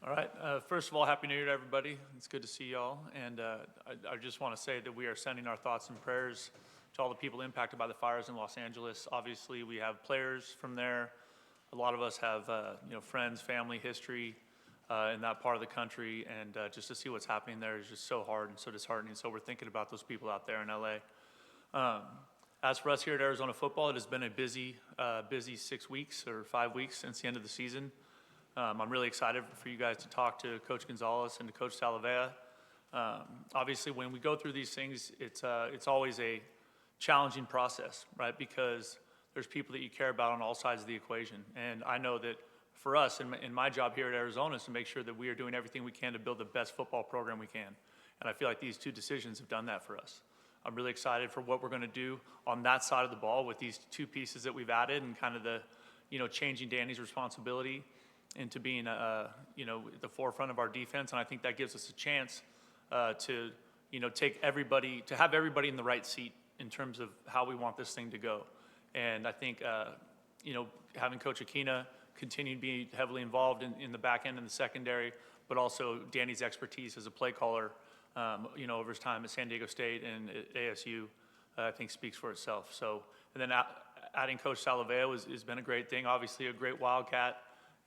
All right. First of all, Happy New Year to everybody. It's good to see y'all. And I just want to say that we are sending our thoughts and prayers to all the people impacted by the fires in Los Angeles. Obviously, we have players from there. A lot of us have friends, family, history in that part of the country. And just to see what's happening there is just so hard and so disheartening. So we're thinking about those people out there in LA. As for us here at Arizona football, it has been a busy 6 weeks or 5 weeks since the end of the season. I'm really excited for you guys to talk to Coach Gonzales and to Coach Salave'a. Obviously, when we go through these things, it's always a challenging process, right? Because there's people that you care about on all sides of the equation. And I know that for us, in my job here at Arizona, is to make sure that we are doing everything we can to build the best football program we can. And I feel like these two decisions have done that for us. I'm really excited for what we're going to do on that side of the ball with these two pieces that we've added and kind of the, changing Danny's responsibility into being, at the forefront of our defense. And I think that gives us a chance to have everybody in the right seat in terms of how we want this thing to go. And I think, having Coach Aquina continue to be heavily involved in the back end and the secondary, but also Danny's expertise as a play caller, over his time at San Diego State and at ASU, I think speaks for itself. So, and then adding Coach Salave'a has been a great thing. Obviously, a great Wildcat.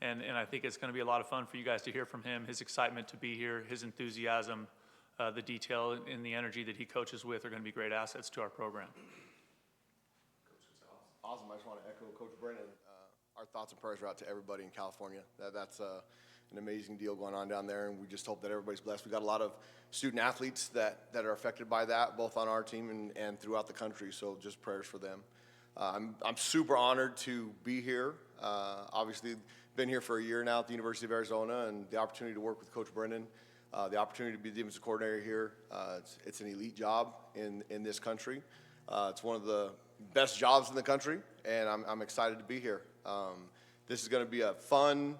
And I think it's going to be a lot of fun for you guys to hear from him, his excitement to be here, his enthusiasm, the detail and the energy that he coaches with are going to be great assets to our program. Awesome. I just want to echo Coach Brennan. Our thoughts and prayers are out to everybody in California. That's an amazing deal going on down there, and we just hope that everybody's blessed. We got a lot of student athletes that are affected by that, both on our team and throughout the country, so just prayers for them. I'm super honored to be here. Obviously, been here for a year now at the University of Arizona, and the opportunity to work with Coach Brennan, the opportunity to be the defensive coordinator here. It's an elite job in this country. It's one of the best jobs in the country, and I'm excited to be here. This is going to be a fun.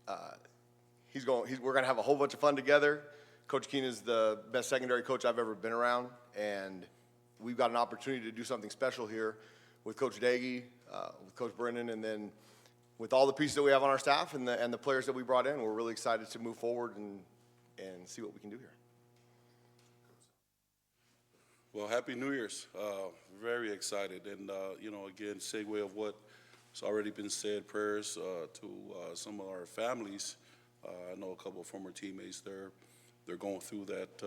We're going to have a whole bunch of fun together. Coach Keenan is the best secondary coach I've ever been around, and we've got an opportunity to do something special here with Coach Daggy, with Coach Brennan, and then with all the pieces that we have on our staff and the players that we brought in. We're really excited to move forward and see what we can do here. Well, Happy New Year's. Very excited. And, again, segue of what's already been said, prayers to some of our families. I know a couple of former teammates there. They're going through that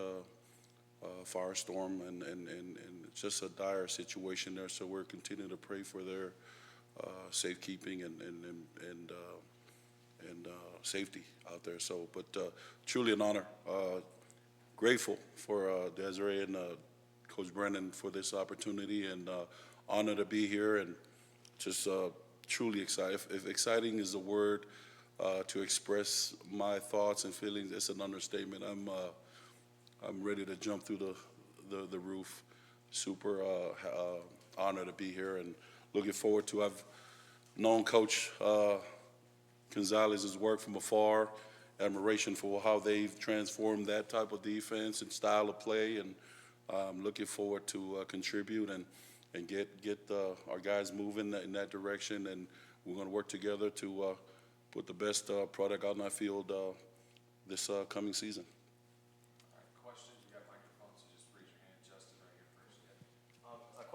firestorm, and it's just a dire situation there. So we're continuing to pray for their safekeeping and safety out there. So, but truly an honor. Grateful for Desiree and Coach Brennan for this opportunity, and honor to be here, and just truly excited. If exciting is a word to express my thoughts and feelings, it's an understatement. I'm ready to jump through the roof. Super honored to be here, and looking forward to. I've known Coach Gonzales' work from afar. Admiration for how they've transformed that type of defense and style of play, and looking forward to contribute and get our guys moving in that direction. And we're going to work together to put the best product out in our field this coming season. All right, questions? We got microphones, so just raise your hand. Justin, right here first. Yeah.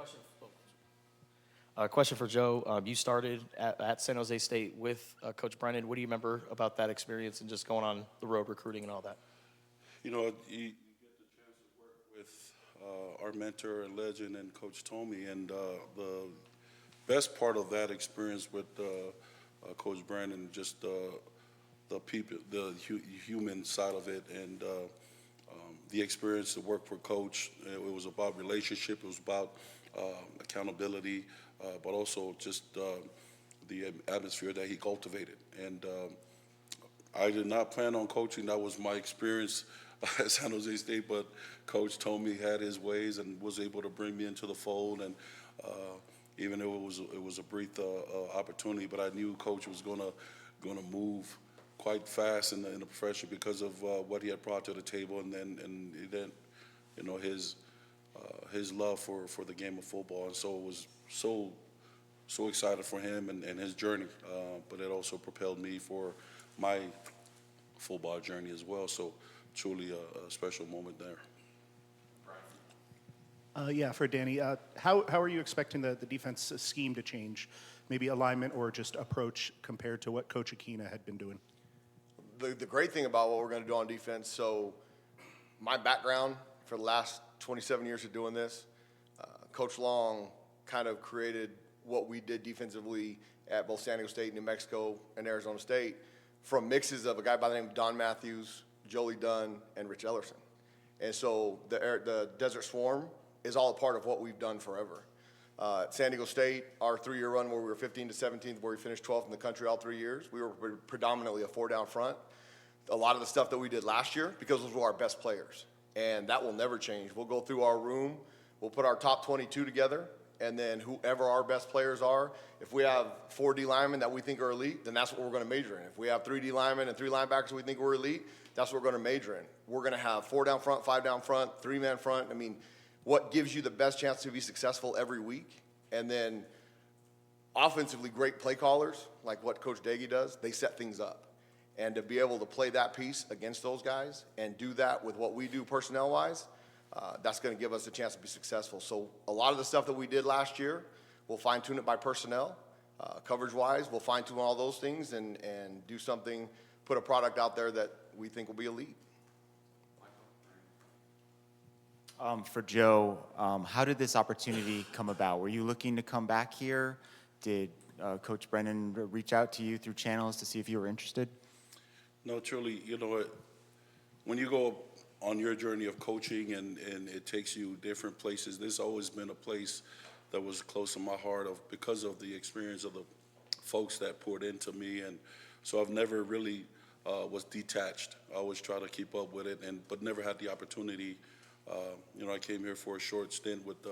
A question for Joe. You started at San Jose State with Coach Brennan. What do you remember about that experience and just going on the road recruiting and all that? You get the chance to work with our mentor and legend and Coach Tomey, and the best part of that experience with Coach Brandon, just the people, the human side of it, and the experience to work for Coach. It was about relationship. It was about accountability, but also just the atmosphere that he cultivated. And I did not plan on coaching. That was my experience at San Jose State, but Coach Tomey had his ways and was able to bring me into the fold. And even though it was a brief opportunity, but I knew Coach was gonna move quite fast in the profession because of what he had brought to the table, and then his love for the game of football. And so it was so excited for him and his journey, but it also propelled me for my football journey as well. So truly a special moment there. Yeah, for Danny. How are you expecting the defense scheme to change? Maybe alignment or just approach compared to what Coach Aquina had been doing? The great thing about what we're going to do on defense, so my background for the last 27 years of doing this, Coach Long kind of created what we did defensively at both San Diego State, New Mexico, and Arizona State from mixes of a guy by the name of Don Matthews, Jolie Dunn, and Rich Ellerson. And so the Desert Swarm is all a part of what we've done forever. At San Diego State, our 3-year run where we were 15 to 17th, where we finished 12th in the country all 3 years, we were predominantly a 4-down front. A lot of the stuff that we did last year, because those were our best players. And that will never change. We'll go through our room, we'll put our top 22 together, and then whoever our best players are, if we have 4 D linemen that we think are elite, then that's what we're going to major in. If we have 3 D linemen and 3 linebackers we think are elite, that's what we're going to major in. We're going to have 4 down front, 5 down front, 3-man front. I mean, what gives you the best chance to be successful every week? And then offensively, great play callers, like what Coach Daggy does, they set things up. And to be able to play that piece against those guys and do that with what we do personnel-wise, that's going to give us a chance to be successful. So a lot of the stuff that we did last year, we'll fine-tune it by personnel. Coverage-wise, we'll fine-tune all those things and do something, put a product out there that we think will be elite. For Joe, how did this opportunity come about? Were you looking to come back here? Did Coach Brennan reach out to you through channels to see if you were interested? No, truly, you know what, when you go on your journey of coaching and it takes you different places, there's always been a place that was close to my heart because of the experience of the folks that poured into me. And so I've never really was detached. I always try to keep up with it, but never had the opportunity. You know, I came here for a short stint with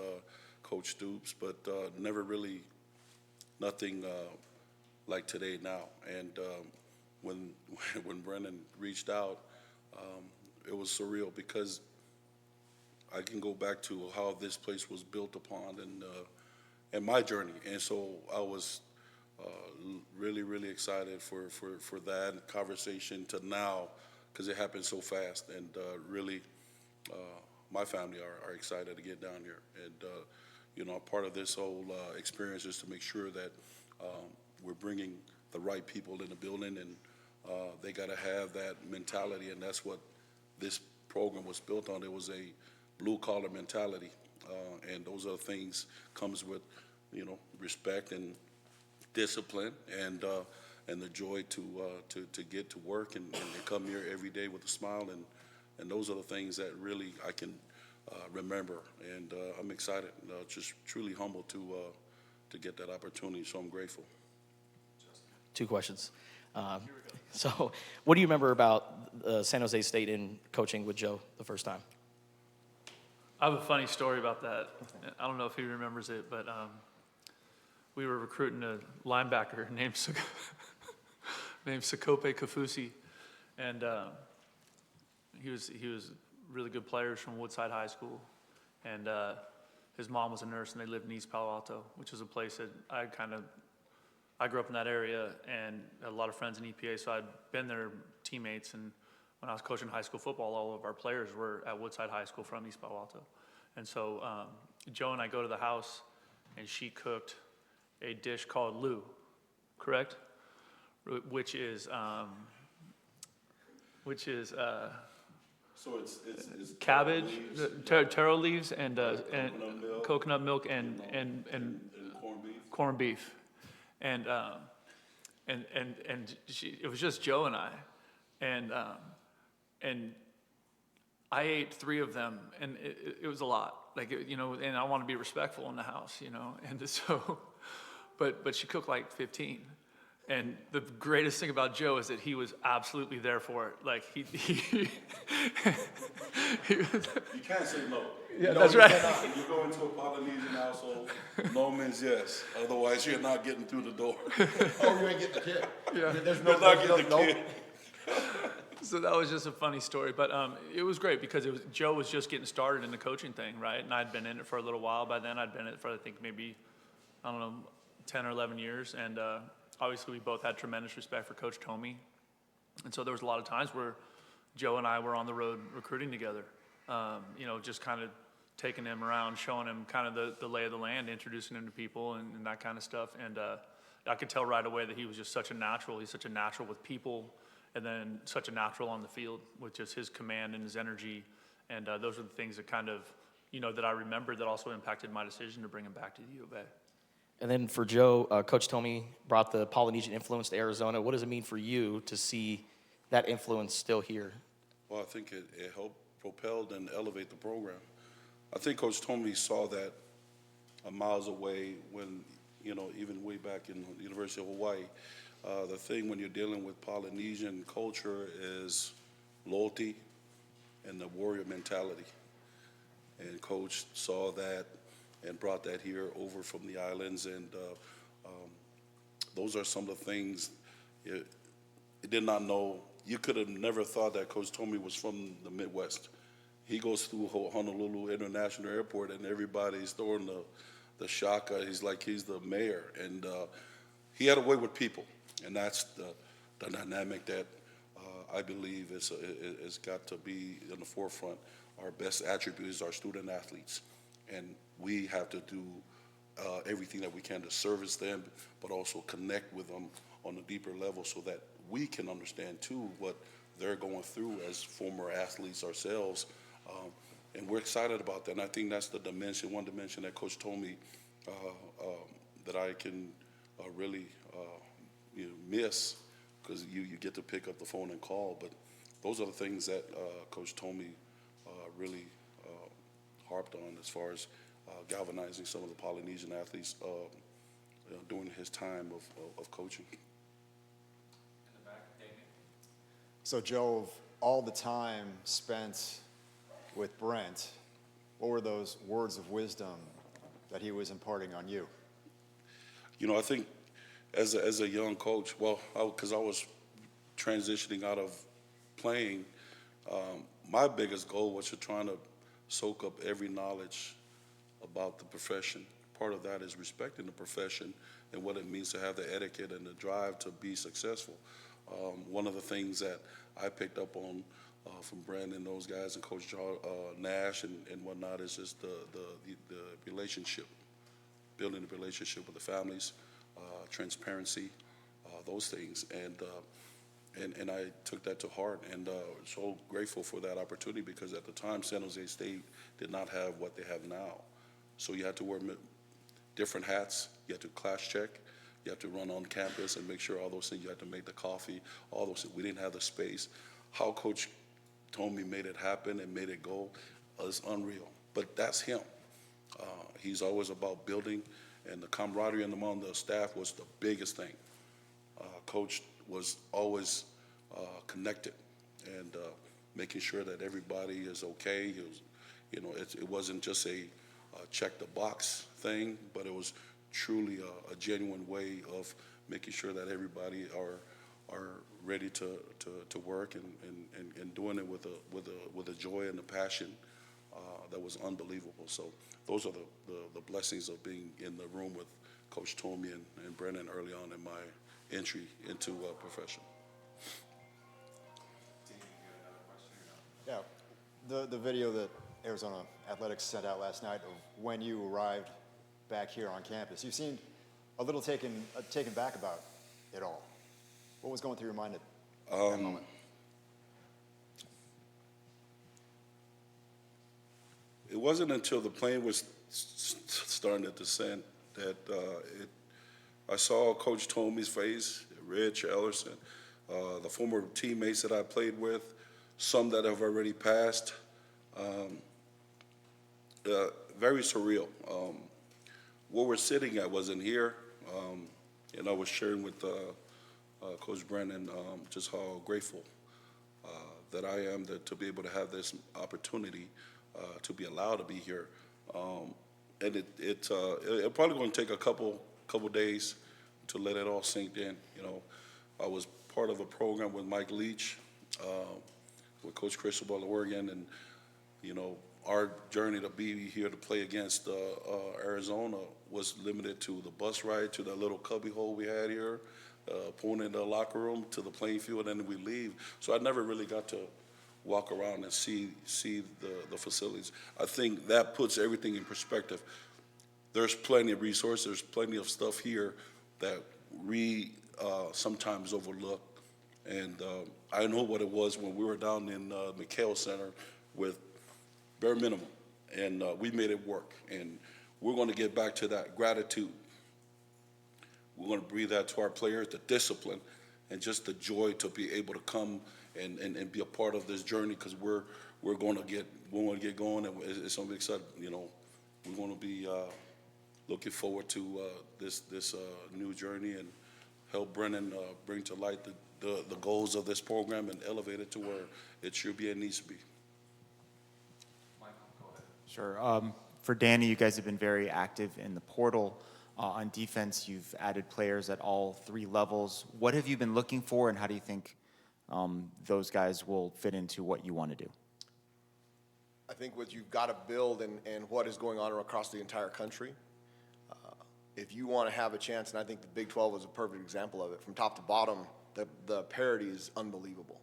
Coach Stoops, but never really nothing like today now. And when Brennan reached out, it was surreal because I can go back to how this place was built upon and my journey. And so I was really, really excited for that conversation to now, because it happened so fast. And really, my family are excited to get down here. And, you know, part of this whole experience is to make sure that we're bringing the right people in the building, and they got to have that mentality, and that's what this program was built on. It was a blue-collar mentality, and those other things comes with, you know, respect and discipline and the joy to get to work and come here every day with a smile, and those are the things that really I can remember, and I'm excited, just truly humbled to get that opportunity, so I'm grateful. 2 questions. So what do you remember about San Jose State in coaching with Joe the first time? I have a funny story about that. I don't know if he remembers it, but we were recruiting a linebacker named Sakope Kafusi, and he was a really good player from Woodside High School, and his mom was a nurse, and they lived in East Palo Alto, which is a place that I grew up in that area and had a lot of friends in EPA, so I'd been their teammates. And when I was coaching high school football, all of our players were at Woodside High School from East Palo Alto. And so Joe and I go to the house, and she cooked a dish called Lou, correct? Which is So it's cabbage, taro leaves, and coconut milk and corned beef. corned beef. And it was just Joe and I, and I ate 3 of them, and it was a lot, you know, and I want to be respectful in the house, you know, and so, but she cooked like 15. And the greatest thing about Joe is that he was absolutely there for it. Like he You can't say no. Yeah, that's right. You go into a Polynesian household, no means yes. Otherwise, you're not getting through the door. Oh, you ain't getting the kid. Yeah. There's You're not getting the kid. So that was just a funny story, but it was great because Joe was just getting started in the coaching thing, right? And I'd been in it for a little while by then. I'd been in it for, I think, maybe, 10 or 11 years. And obviously, we both had tremendous respect for Coach Tomey. And so there was a lot of times where Joe and I were on the road recruiting together, just kind of taking him around, showing him kind of the lay of the land, introducing him to people and that kind of stuff. And I could tell right away that he was just such a natural. He's such a natural with people, and then such a natural on the field with just his command and his energy. And those are the things that kind of, that I remember that also impacted my decision to bring him back to the U of A. And then for Joe, Coach Tomey brought the Polynesian influence to Arizona. What does it mean for you to see that influence still here? Well, I think it helped propel and elevate the program. I think Coach Tomey saw that miles away when, even way back in the University of Hawaii. The thing when you're dealing with Polynesian culture is loyalty and the warrior mentality. And Coach saw that and brought that here over from the islands. And those are some of the things you did not know. You could have never thought that Coach Tomey was from the Midwest. He goes through Honolulu International Airport and everybody's throwing the shaka. He's like he's the mayor. And he had a way with people. And that's the dynamic that I believe is got to be in the forefront. Our best attribute is our student athletes. And we have to do everything that we can to service them, but also connect with them on a deeper level so that we can understand, too, what they're going through as former athletes ourselves. And we're excited about that. And I think that's the dimension, one dimension that Coach Tomey that I can really miss, because you get to pick up the phone and call. But those are the things that Coach Tomey really harped on as far as galvanizing some of the Polynesian athletes during his time of coaching. In the back, Damien. So, Joe, of all the time spent with Brent, what were those words of wisdom that he was imparting on you? I think as a young coach, because I was transitioning out of playing, my biggest goal was to try to soak up every knowledge about the profession. Part of that is respecting the profession and what it means to have the etiquette and the drive to be successful. One of the things that I picked up on from Brent and those guys and Coach Nash and whatnot is just the relationship, building a relationship with the families, transparency, those things. And I took that to heart, and so grateful for that opportunity, because at the time San Jose State did not have what they have now. So you had to wear different hats. You had to class check. You had to run on campus and make sure all those things. You had to make the coffee, all those things. We didn't have the space. How Coach Tomey made it happen and made it go is unreal. But that's him. He's always about building, and the camaraderie among the staff was the biggest thing. Coach was always connected and making sure that everybody is okay. It wasn't just a check the box thing, but it was truly a genuine way of making sure that everybody are ready to work and doing it with a joy and a passion that was unbelievable. So those are the blessings of being in the room with Coach Tomey and Brennan early on in my entry into profession. Yeah, the video that Arizona Athletics sent out last night of when you arrived back here on campus, you seemed a little taken back about it all. What was going through your mind at that moment? It wasn't until the plane was starting to descend that I saw Coach Tomey's face, Rich Ellerson, the former teammates that I played with, some that have already passed. Very surreal. Where we're sitting at wasn't here, and I was sharing with Coach Brennan just how grateful that I am to be able to have this opportunity to be allowed to be here. And it's probably going to take a couple days to let it all sink in. I was part of a program with Mike Leach, with Coach Cristobal of Oregon, and our journey to be here to play against Arizona was limited to the bus ride to that little cubby hole we had here, pulling in the locker room to the playing field, and then we leave. So I never really got to walk around and see the facilities. I think that puts everything in perspective. There's plenty of resources, there's plenty of stuff here that we sometimes overlook. And I know what it was when we were down in McHale Center with bare minimum, and we made it work. And we're going to get back to that gratitude. We're going to breathe that to our players, the discipline, and just the joy to be able to come and be a part of this journey, because we're going to get going, and it's going to be exciting. You know, we're going to be looking forward to this new journey and help Brennan bring to light the goals of this program and elevate it to where it should be and needs to be. Michael, go ahead. Sure. For Danny, you guys have been very active in the portal. On defense, you've added players at all 3 levels. What have you been looking for, and how do you think those guys will fit into what you want to do? I think what you've got to build and what is going on across the entire country, if you want to have a chance, and I think the Big 12 was a perfect example of it, from top to bottom, the parity is unbelievable.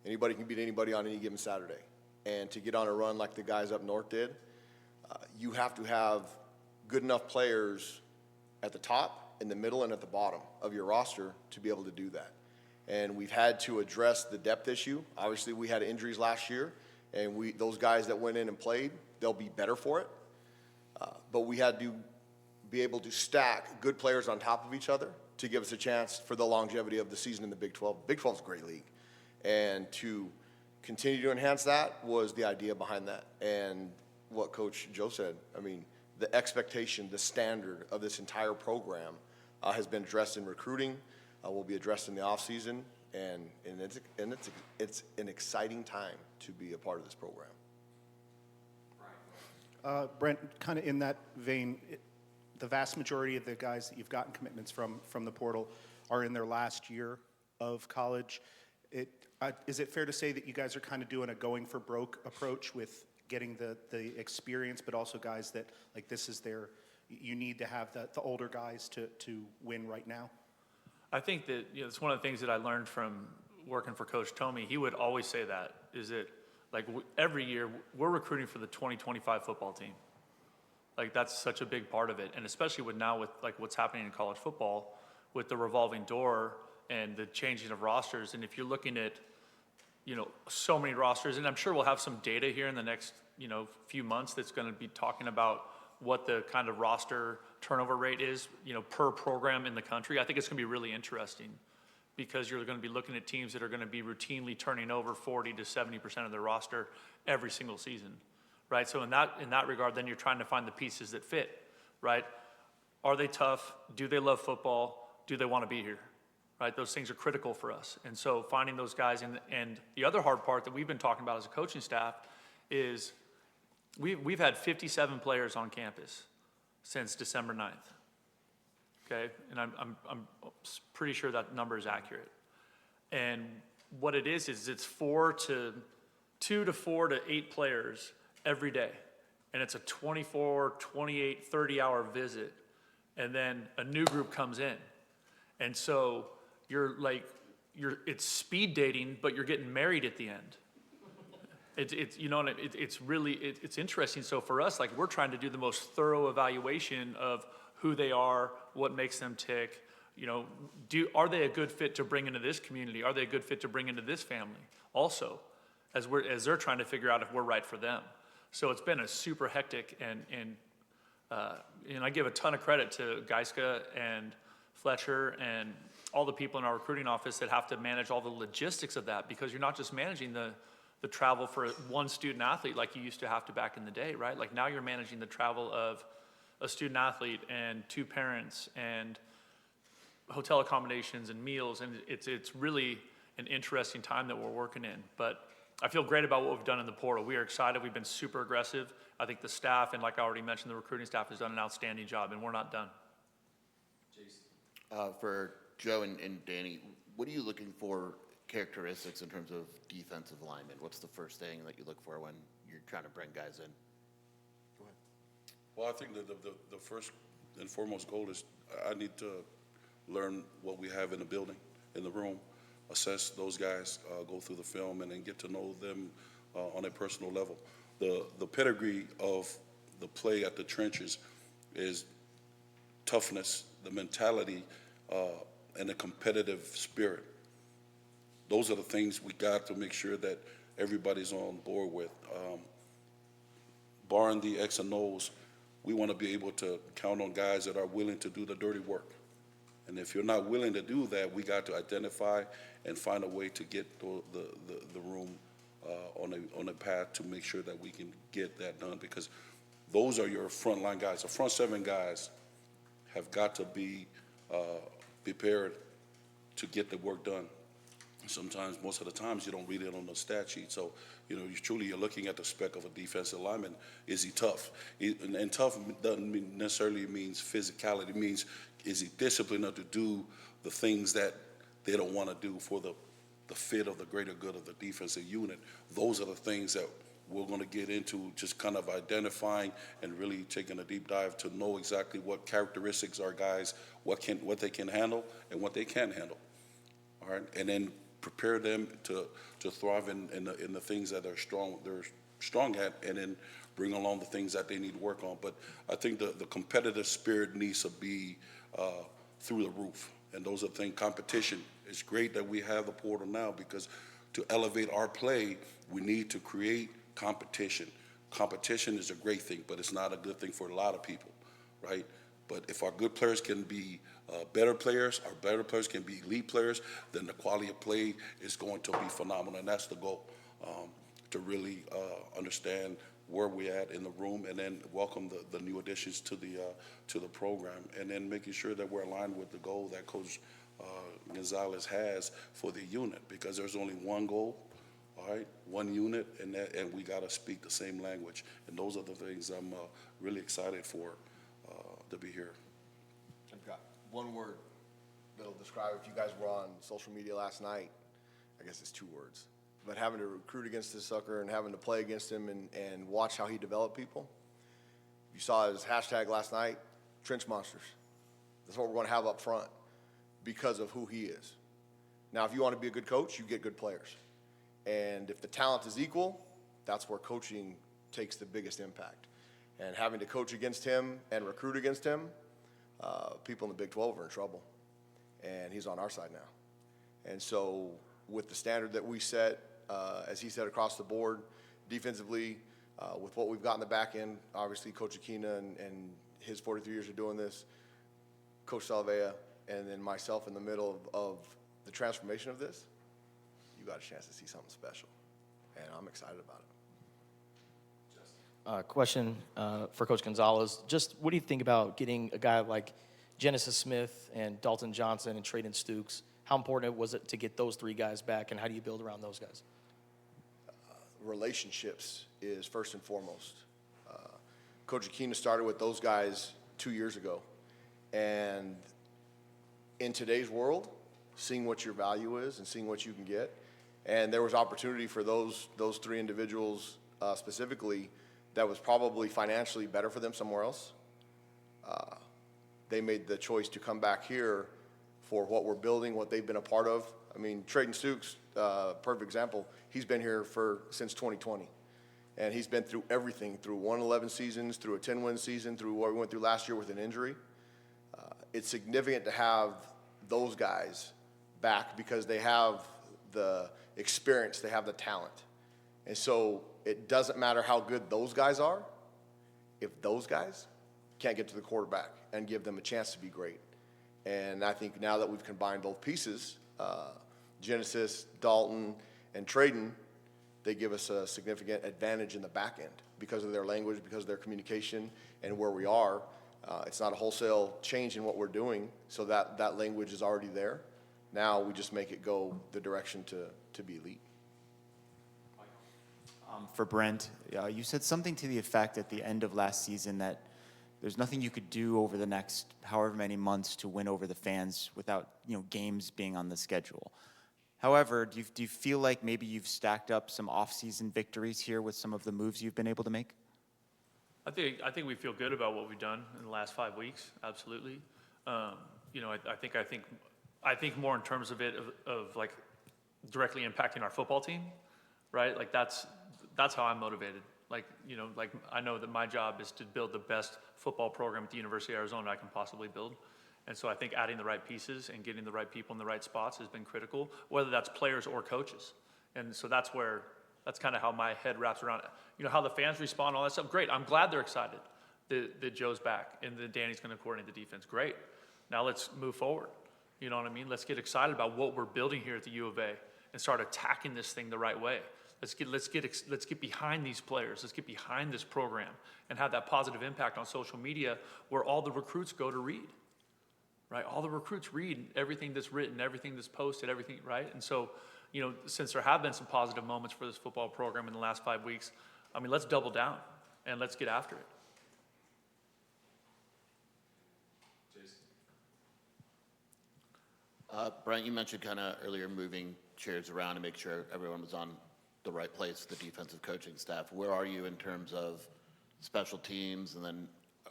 Anybody can beat anybody on any given Saturday. And to get on a run like the guys up north did, you have to have good enough players at the top, in the middle, and at the bottom of your roster to be able to do that. And we've had to address the depth issue. Obviously, we had injuries last year, and those guys that went in and played, they'll be better for it. But we had to be able to stack good players on top of each other to give us a chance for the longevity of the season in the Big 12. Big 12 is a great league. And to continue to enhance that was the idea behind that. And what Coach Joe said, I mean, the expectation, the standard of this entire program has been addressed in recruiting, will be addressed in the offseason, and it's an exciting time to be a part of this program. Brent, kind of in that vein, the vast majority of the guys that you've gotten commitments from the portal are in their last year of college. Is it fair to say that you guys are kind of doing a going for broke approach with getting the experience, but also guys that, like, this is you need to have the older guys to win right now? I think that, you know, it's one of the things that I learned from working for Coach Tomey. He would always say that, is that, like, every year we're recruiting for the 2025 football team. Like, that's such a big part of it. And especially with like what's happening in college football with the revolving door and the changing of rosters. And if you're looking at, you know, so many rosters, and I'm sure we'll have some data here in the next, you know, few months that's going to be talking about what the kind of roster turnover rate is, you know, per program in the country. I think it's going to be really interesting, because you're going to be looking at teams that are going to be routinely turning over 40 to 70% of their roster every single season, right? So in that regard, then you're trying to find the pieces that fit, right? Are they tough? Do they love football? Do they want to be here? Right, those things are critical for us. And so finding those guys, and the other hard part that we've been talking about as a coaching staff is we've had 57 players on campus since December 9th. Okay, and I'm pretty sure that number is accurate. And what it is it's 2 to 4 to 8 players every day. And it's a 24, 28, 30-hour visit. And then a new group comes in. And so it's speed dating, but you're getting married at the end. It's interesting. So for us, like, we're trying to do the most thorough evaluation of who they are, what makes them tick. You know, are they a good fit to bring into this community? Are they a good fit to bring into this family? Also, as they're trying to figure out if we're right for them. So it's been a super hectic, and I give a ton of credit to Geiska and Fletcher and all the people in our recruiting office that have to manage all the logistics of that, because you're not just managing the travel for one student athlete like you used to have to back in the day, right? Like, now you're managing the travel of a student athlete and 2 parents and hotel accommodations and meals, and it's really an interesting time that we're working in. But I feel great about what we've done in the portal. We are excited. We've been super aggressive. I think the staff, and like I already mentioned, the recruiting staff has done an outstanding job, and we're not done. For Joe and Danny, what are you looking for characteristics in terms of defensive alignment? What's the first thing that you look for when you're trying to bring guys in? Go ahead. Well, I think that the first and foremost goal is I need to learn what we have in the building, in the room, assess those guys, go through the film, and then get to know them on a personal level. The pedigree of the play at the trenches is toughness, the mentality, and the competitive spirit. Those are the things we got to make sure that everybody's on board with. Barring the X and O's, we want to be able to count on guys that are willing to do the dirty work. And if you're not willing to do that, we got to identify and find a way to get the room on a path to make sure that we can get that done, because those are your frontline guys. The front seven guys have got to be prepared to get the work done. Sometimes, most of the times, you don't read it on the stat sheet. So, you truly you're looking at the spec of a defensive lineman. Is he tough? And tough doesn't necessarily means physicality. It means, is he disciplined enough to do the things that they don't want to do for the fit of the greater good of the defensive unit? Those are the things that we're going to get into, just kind of identifying and really taking a deep dive to know exactly what characteristics our guys, what they can handle and what they can't handle. All right, and then prepare them to thrive in the things that they're strong at, and then bring along the things that they need to work on. But I think the competitive spirit needs to be through the roof, and those are the things. Competition. It's great that we have the portal now, because to elevate our play, we need to create competition. Competition is a great thing, but it's not a good thing for a lot of people, right? But if our good players can be better players, our better players can be elite players, then the quality of play is going to be phenomenal. And that's the goal, to really understand where we're at in the room, and then welcome the new additions to the program, and then making sure that we're aligned with the goal that Coach Gonzales has for the unit, because there's only one goal, all right, one unit, and we got to speak the same language. And those are the things I'm really excited for to be here. I've got one word that'll describe, if you guys were on social media last night, I guess it's 2 words. But having to recruit against this sucker and having to play against him and watch how he developed people. You saw his hashtag last night, Trench Monsters. That's what we're going to have up front because of who he is. Now, if you want to be a good coach, you get good players. And if the talent is equal, that's where coaching takes the biggest impact. And having to coach against him and recruit against him, people in the Big 12 are in trouble. And he's on our side now. And so with the standard that we set, as he said, across the board, defensively, with what we've got in the back end, obviously Coach Aquina and his 43 years of doing this, Coach Salave'a, and then myself in the middle of the transformation of this, you got a chance to see something special. And I'm excited about it. Question for Coach Gonzales. Just what do you think about getting a guy like Genesis Smith and Dalton Johnson and Traden Stukes? How important was it to get those 3 guys back, and how do you build around those guys? Relationships is first and foremost. Coach Aquina started with those guys 2 years ago. And in today's world, seeing what your value is and seeing what you can get, and there was opportunity for those 3 individuals specifically that was probably financially better for them somewhere else. They made the choice to come back here for what we're building, what they've been a part of. I mean, Traden Stukes, perfect example. He's been here since 2020. And he's been through everything, through 1-11 seasons, through a 10-win season, through what we went through last year with an injury. It's significant to have those guys back because they have the experience, they have the talent. And so it doesn't matter how good those guys are if those guys can't get to the quarterback and give them a chance to be great. And I think now that we've combined both pieces, Genesis, Dalton, and Traden, they give us a significant advantage in the back end because of their language, because of their communication, and where we are. It's not a wholesale change in what we're doing, so that language is already there. Now we just make it go the direction to be elite. For Brent, you said something to the effect at the end of last season that there's nothing you could do over the next however many months to win over the fans without games being on the schedule. However, do you feel like maybe you've stacked up some off-season victories here with some of the moves you've been able to make? I think we feel good about what we've done in the last 5 weeks, absolutely. you know, I think more in terms of it, of like directly impacting our football team, right? Like that's how I'm motivated. Like, you know, like I know that my job is to build the best football program at the University of Arizona I can possibly build. And so I think adding the right pieces and getting the right people in the right spots has been critical, whether that's players or coaches. And so that's kind of how my head wraps around it. You know, how the fans respond, all that stuff, great. I'm glad they're excited that Joe's back and that Danny's going to coordinate the defense. Great. Now let's move forward. You know what I mean? Let's get excited about what we're building here at the U of A and start attacking this thing the right way. Let's get behind these players. Let's get behind this program and have that positive impact on social media where all the recruits go to read, right? All the recruits read everything that's written, everything that's posted, everything, right? And so, you know, since there have been some positive moments for this football program in the last 5 weeks, I mean, let's double down and let's get after it. Brent, you mentioned kind of earlier moving chairs around to make sure everyone was on the right place, the defensive coaching staff. Where are you in terms of special teams, and then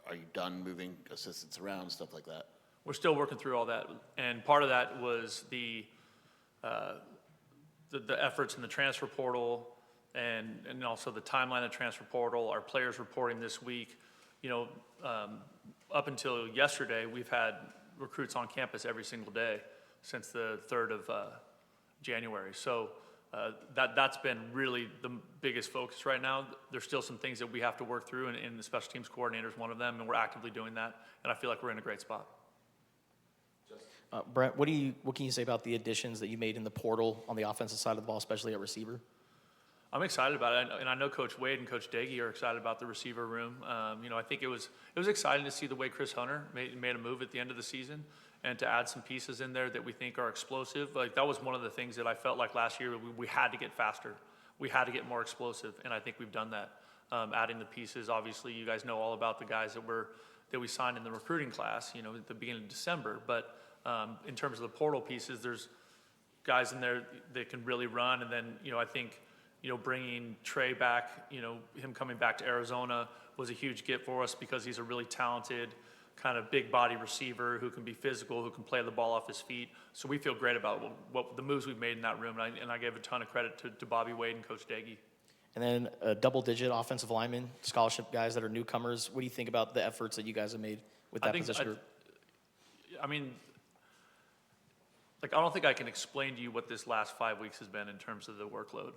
are you done moving assistants around, stuff like that? We're still working through all that, and part of that was the efforts in the transfer portal and also the timeline of the transfer portal, our players reporting this week. You know, up until yesterday, we've had recruits on campus every single day since the 3rd of January. So that's been really the biggest focus right now. There's still some things that we have to work through, and the special teams coordinator is one of them, and we're actively doing that, and I feel like we're in a great spot. Brent, what can you say about the additions that you made in the portal on the offensive side of the ball, especially at receiver? I'm excited about it, and I know Coach Wade and Coach Daggy are excited about the receiver room. You know, I think it was exciting to see the way Chris Hunter made a move at the end of the season, and to add some pieces in there that we think are explosive. Like that was one of the things that I felt like last year we had to get faster, we had to get more explosive, and I think we've done that. Adding the pieces, obviously, you guys know all about the guys that we signed in the recruiting class, you know, at the beginning of December. But in terms of the portal pieces, there's guys in there that can really run, and then you know I think. You know, bringing Trey back, you know, him coming back to Arizona was a huge get for us because he's a really talented, kind of big body receiver who can be physical, who can play the ball off his feet. So we feel great about what the moves we've made in that room, and I gave a ton of credit to Bobby Wade and Coach Daggy. And then double-digit offensive linemen, scholarship guys that are newcomers. What do you think about the efforts that you guys have made with that position group? I mean, like I don't think I can explain to you what this last 5 weeks has been in terms of the workload.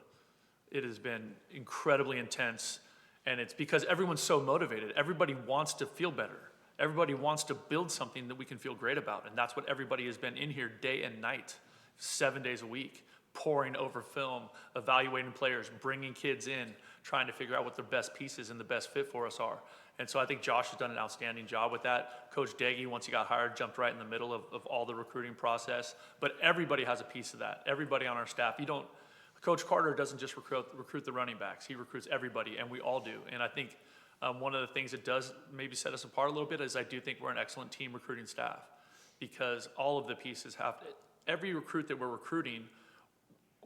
It has been incredibly intense, and it's because everyone's so motivated. Everybody wants to feel better. Everybody wants to build something that we can feel great about, and that's what everybody has been in here day and night, 7 days a week, poring over film, evaluating players, bringing kids in, trying to figure out what the best pieces and the best fit for us are. And so I think Josh has done an outstanding job with that. Coach Daggy, once he got hired, jumped right in the middle of all the recruiting process. But everybody has a piece of that. Everybody on our staff. Coach Carter doesn't just recruit the running backs. He recruits everybody, and we all do. And I think one of the things that does maybe set us apart a little bit is I do think we're an excellent team recruiting staff, because all of the pieces every recruit that we're recruiting,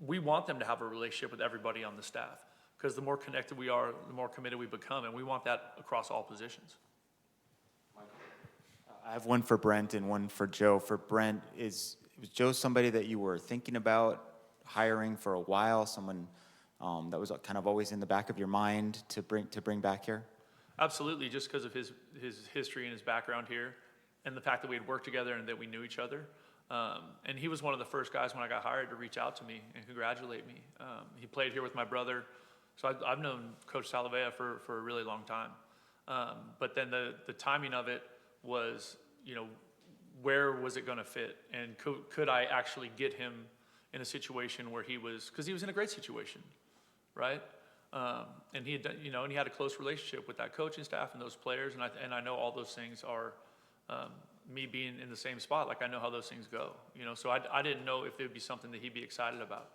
we want them to have a relationship with everybody on the staff, because the more connected we are, the more committed we become, and we want that across all positions. I have one for Brent and one for Joe. For Brent, was Joe somebody that you were thinking about hiring for a while, someone that was kind of always in the back of your mind to bring back here? Absolutely, just because of his history and his background here, and the fact that we had worked together and that we knew each other. And he was one of the first guys when I got hired to reach out to me and congratulate me. He played here with my brother, so I've known Coach Salave'a for a really long time. But then the timing of it was, you know, where was it going to fit, and could I actually get him in a situation where because he was in a great situation, right? And he had done, you know, and he had a close relationship with that coaching staff and those players, and I know all those things are me being in the same spot. Like I know how those things go, you know. So I didn't know if it would be something that he'd be excited about.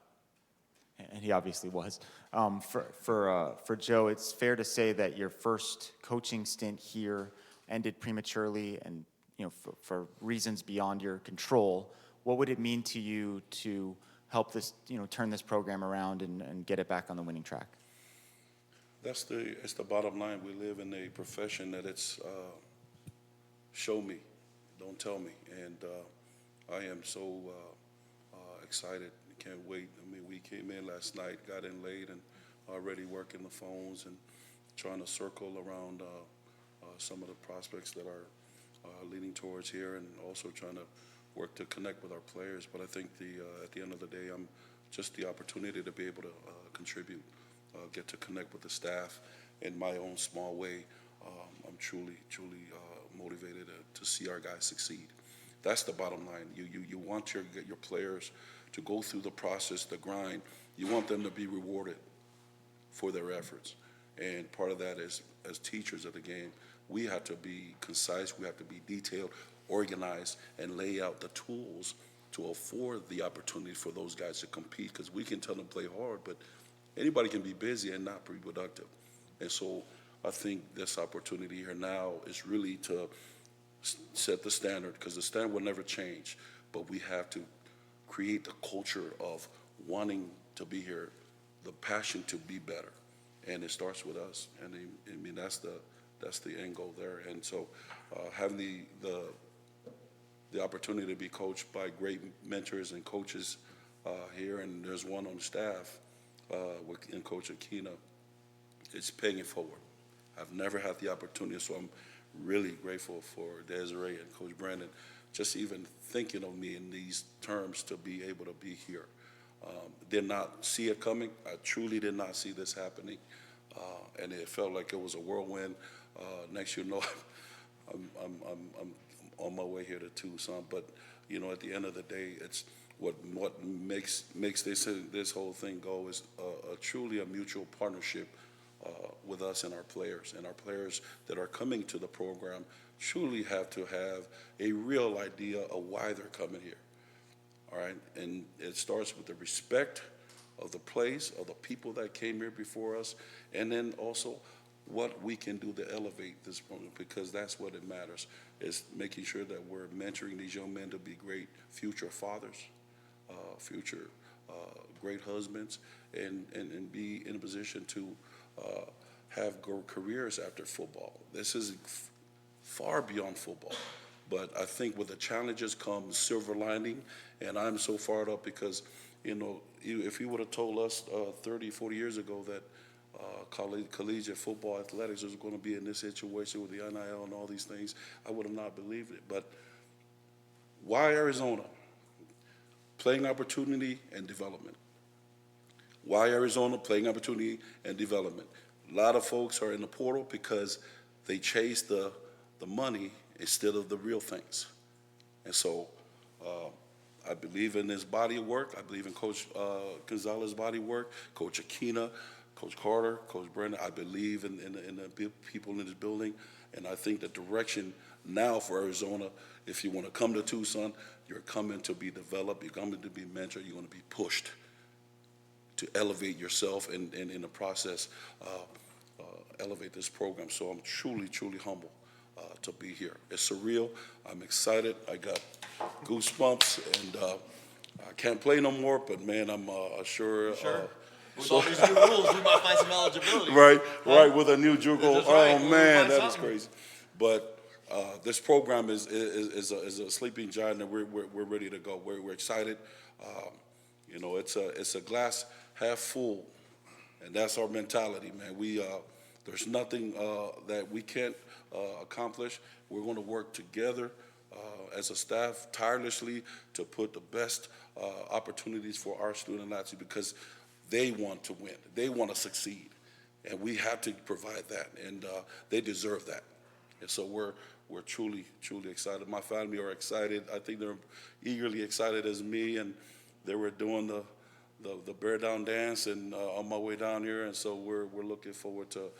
And he obviously was. For Joe, it's fair to say that your first coaching stint here ended prematurely, and you know, for reasons beyond your control. What would it mean to you to help this, you know, turn this program around and get it back on the winning track? It's the bottom line. We live in a profession that it's show me. don't tell me. And I am so excited. Can't wait. I mean, we came in last night, got in late, and already working the phones and trying to circle around some of the prospects that are leaning towards here, and also trying to work to connect with our players. But I think at the end of the day, I'm just the opportunity to be able to contribute, get to connect with the staff in my own small way. I'm truly motivated to see our guys succeed. That's the bottom line. You want your players to go through the process, the grind. You want them to be rewarded for their efforts. And part of that is, as teachers of the game, we have to be concise, we have to be detailed, organized, and lay out the tools to afford the opportunity for those guys to compete, because we can tell them play hard, but anybody can be busy and not be productive. And so I think this opportunity here now is really to set the standard, because the standard will never change, but we have to create the culture of wanting to be here, the passion to be better, and it starts with us. And I mean, that's the end goal there. And so having the opportunity to be coached by great mentors and coaches here, and there's one on staff in Coach Aquino, it's paying it forward. I've never had the opportunity, so I'm really grateful for Desiree and Coach Brennan just even thinking of me in these terms to be able to be here. Did not see it coming. I truly did not see this happening, and it felt like it was a whirlwind. Next, you know, I'm on my way here to Tucson, but you know, at the end of the day, it's what makes this whole thing go is truly a mutual partnership with us and our players. And our players that are coming to the program truly have to have a real idea of why they're coming here. All right, and it starts with the respect of the place, of the people that came here before us, and then also what we can do to elevate this program, because that's what it matters, is making sure that we're mentoring these young men to be great future fathers, future great husbands, and be in a position to have careers after football. This is far beyond football. But I think with the challenges comes silver lining, and I'm so fired up because, you know, if you would have told us 30, 40 years ago that collegiate football athletics was going to be in this situation with the NIL and all these things, I would have not believed it. But why Arizona? Playing opportunity and development. Why Arizona? Playing opportunity and development. A lot of folks are in the portal because they chase the money instead of the real things. And so I believe in this body of work. I believe in Coach Gonzales' body of work, Coach Aquino, Coach Carter, Coach Brennan. I believe in the people in this building. And I think the direction now for Arizona, if you want to come to Tucson, you're coming to be developed, you're coming to be mentored, you're going to be pushed to elevate yourself and in the process, elevate this program. So I'm truly, truly humble to be here. It's surreal. I'm excited. I got goosebumps, and I can't play no more, but man, I'm sure. With all these new rules, we might find some eligibility. Right, with a new JUCO. That's right. Oh We'll man, find that is something. crazy. But this program is a sleeping giant, and we're ready to go. We're excited. You know, it's a glass half full, and that's our mentality, man. There's nothing that we can't accomplish. We're going to work together as a staff tirelessly to put the best opportunities for our student athletes, because they want to win. They want to succeed, and we have to provide that, and they deserve that. And so we're truly, truly excited. My family are excited. I think they're eagerly excited as me, and they were doing the bear down dance and on my way down here, and so we're looking forward to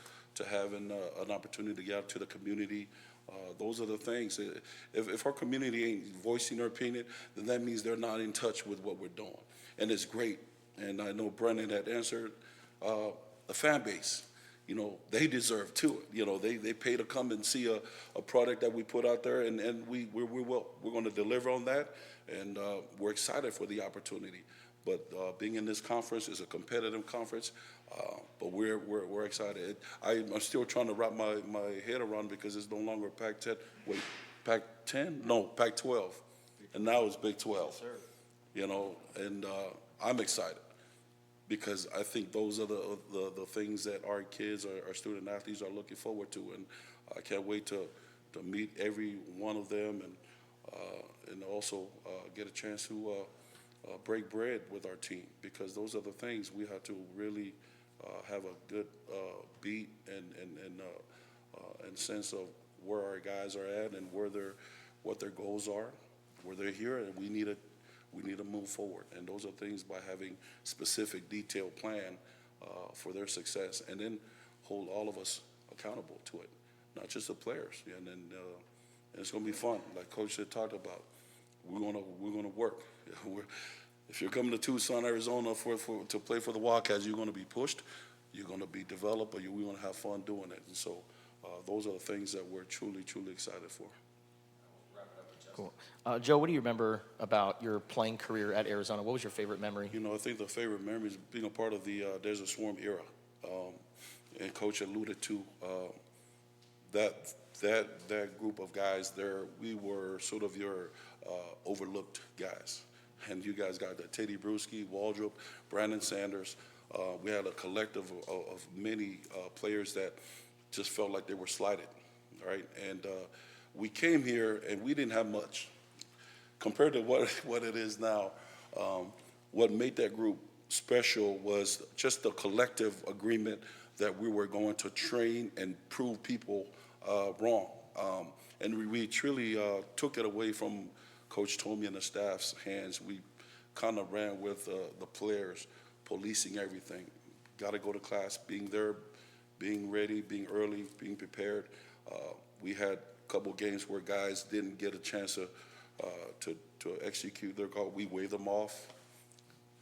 having an opportunity to get out to the community. Those are the things. If our community ain't voicing their opinion, then that means they're not in touch with what we're doing, and it's great. And I know Brennan had answered the fan base. You know, they deserve too. You know, they pay to come and see a product that we put out there, and we will. We're going to deliver on that, and we're excited for the opportunity. But being in this conference is a competitive conference, but we're excited. I'm still trying to wrap my head around, because it's no longer Pac-10. Wait, Pac-10? No, Pac-12. And now it's Big 12. You know, and I'm excited because I think those are the things that our kids, our student athletes are looking forward to. And I can't wait to meet every one of them and also get a chance to break bread with our team, because those are the things we have to really have a good beat and sense of where our guys are at and what their goals are, where they're here, and we need to move forward. And those are things by having specific, detailed plan for their success, and then hold all of us accountable to it, not just the players. And then it's going to be fun, like Coach had talked about. We're gonna work. If you're coming to Tucson, Arizona to play for the Wildcats, you're going to be pushed, you're going to be developed, but we're going to have fun doing it. And so those are the things that we're truly, truly excited for. Cool. Joe, what do you remember about your playing career at Arizona? What was your favorite memory? You know, I think the favorite memory is being a part of the Desert Swarm era. And Coach alluded to that group of guys there. We were sort of your overlooked guys. And you guys got that Teddy Bruschi, Waldrop, Brandon Sanders. We had a collective of many players that just felt like they were slighted, right? And we came here and we didn't have much compared to what it is now. What made that group special was just the collective agreement that we were going to train and prove people wrong. And we truly took it away from Coach Tomey and the staff's hands. We kind of ran with the players, policing everything. Got to go to class, being there, being ready, being early, being prepared. We had a couple games where guys didn't get a chance to execute their goal. We waved them off.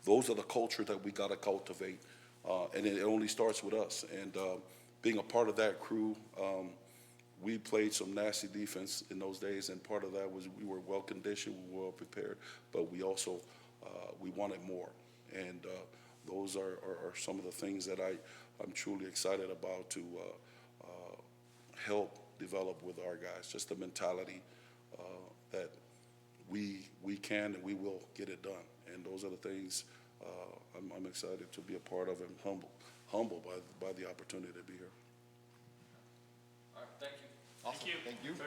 Those are the culture that we got to cultivate, and it only starts with us. And being a part of that crew, we played some nasty defense in those days, and part of that was we were well conditioned, we were well prepared, but we also we wanted more. And those are some of the things that I'm truly excited about to help develop with our guys. Just the mentality that we can and we will get it done. And those are the things I'm excited to be a part of, and humbled by the opportunity to be here. All right, thank you. Awesome.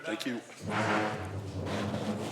Thank you. Thank you.